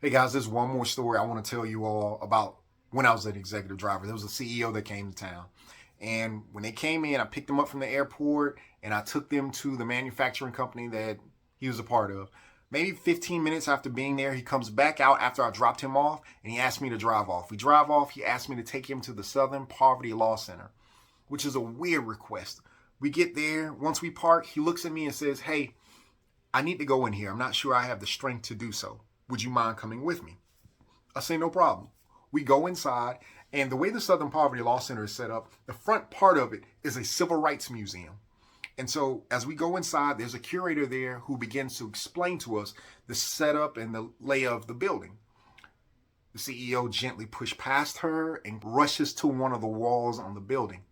Hey guys, there's one more story I want to tell you all about when I was an executive driver. There was a CEO that came to town. And when they came in, I picked them up from the airport and I took them to the manufacturing company that he was a part of. Maybe 15 minutes after being there, he comes back out after I dropped him off and he asked me to drive off. We drive off, he asked me to take him to the Southern Poverty Law Center, which is a weird request. We get there, once we park, he looks at me and says, "Hey, I need to go in here. I'm not sure I have the strength to do so. Would you mind coming with me?" I say, "No problem." We go inside, and the way the Southern Poverty Law Center is set up, the front part of it is a civil rights museum. And so as we go inside, there's a curator there who begins to explain to us the setup and the layout of the building. The CEO gently pushed past her and rushes to one of the walls on the building,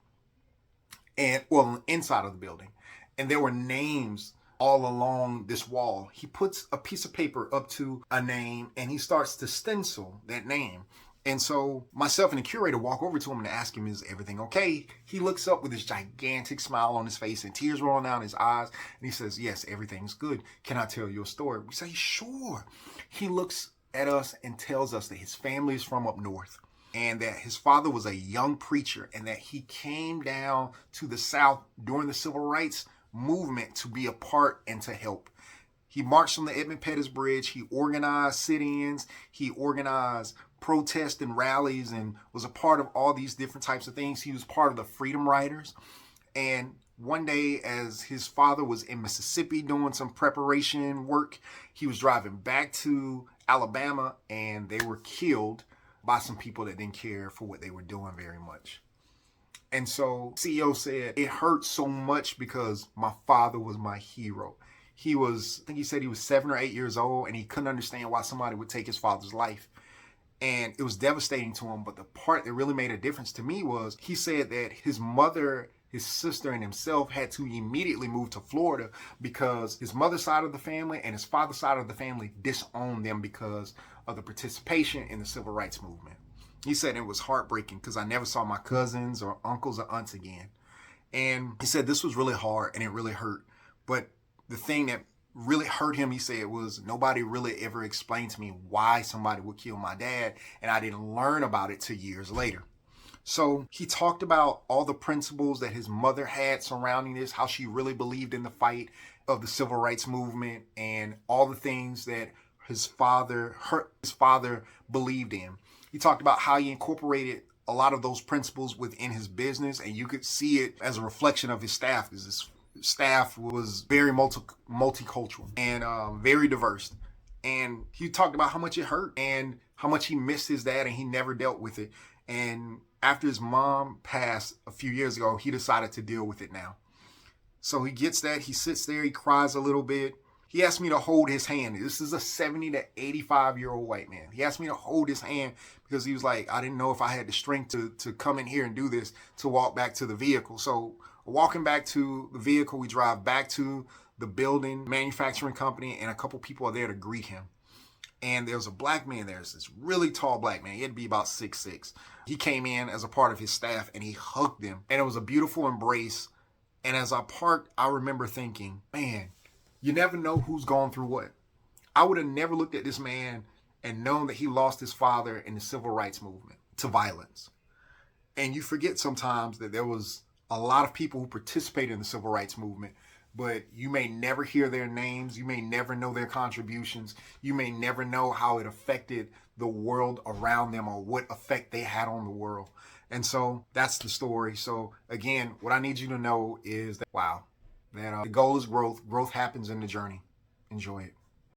and well, inside of the building. And there were names all along this wall. He puts a piece of paper up to a name and he starts to stencil that name. And so myself and the curator walk over to him and ask him, "Is everything okay?" He looks up with this gigantic smile on his face and tears rolling down his eyes. And he says, "Yes, everything's good. Can I tell you a story?" We say, "Sure." He looks at us and tells us that his family is from up north and that his father was a young preacher and that he came down to the South during the civil rights movement to be a part and to help. He marched on the Edmund Pettus Bridge. He organized sit-ins. He organized protests and rallies and was a part of all these different types of things. He was part of the Freedom Riders. And one day, as his father was in Mississippi doing some preparation work, he was driving back to Alabama and they were killed by some people that didn't care for what they were doing very much. And so CEO said, "It hurt so much because my father was my hero." He was, I think he said he was 7 or 8 years old and he couldn't understand why somebody would take his father's life. And it was devastating to him. But the part that really made a difference to me was he said that his mother, his sister, and himself had to immediately move to Florida because his mother's side of the family and his father's side of the family disowned them because of the participation in the civil rights movement. He said it was heartbreaking because I never saw my cousins or uncles or aunts again. And he said this was really hard and it really hurt. But the thing that really hurt him, he said, was nobody really ever explained to me why somebody would kill my dad. And I didn't learn about it till years later. So he talked about all the principles that his mother had surrounding this, how she really believed in the fight of the civil rights movement and all the things that his father believed in. He talked about how he incorporated a lot of those principles within his business, and you could see it as a reflection of his staff, because his staff was very multicultural and very diverse. And he talked about how much it hurt and how much he missed his dad and he never dealt with it. And after his mom passed a few years ago, he decided to deal with it now. So he gets that, he sits there, he cries a little bit. He asked me to hold his hand. This is a 70 to 85-year-old white man. He asked me to hold his hand because he was like, I didn't know if I had the strength to come in here and do this, to walk back to the vehicle. So walking back to the vehicle, we drive back to the building, manufacturing company, and a couple people are there to greet him. And there's a black man there. It's this really tall black man. He had to be about 6'6". He came in as a part of his staff and he hugged them. And it was a beautiful embrace. And as I parked, I remember thinking, man, you never know who's gone through what. I would have never looked at this man and known that he lost his father in the civil rights movement to violence. And you forget sometimes that there was a lot of people who participated in the civil rights movement, but you may never hear their names. You may never know their contributions. You may never know how it affected the world around them or what effect they had on the world. And so that's the story. So again, what I need you to know is that, wow, that the goal is growth. Growth happens in the journey. Enjoy it.